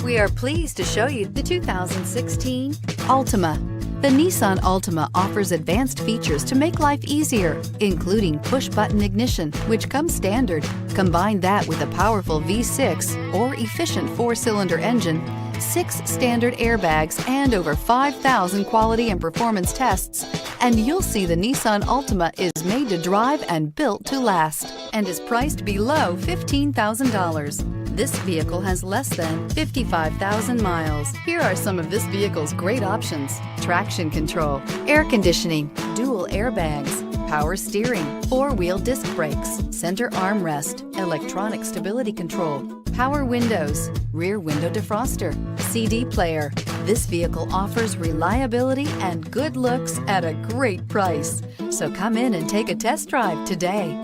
We are pleased to show you the 2016 Altima. The Nissan Altima offers advanced features to make life easier, including push-button ignition, which comes standard. Combine that with a powerful V6 or efficient 4-cylinder engine, 6 standard airbags, and over 5,000 quality and performance tests, and you'll see the Nissan Altima is made to drive and built to last, and is priced below $15,000. This vehicle has less than 55,000 miles. Here are some of this vehicle's great options: traction control, air conditioning, dual airbags, power steering, 4-wheel disc brakes, center armrest, electronic stability control, power windows, rear window defroster, CD player. This vehicle offers reliability and good looks at a great price. So come in and take a test drive today.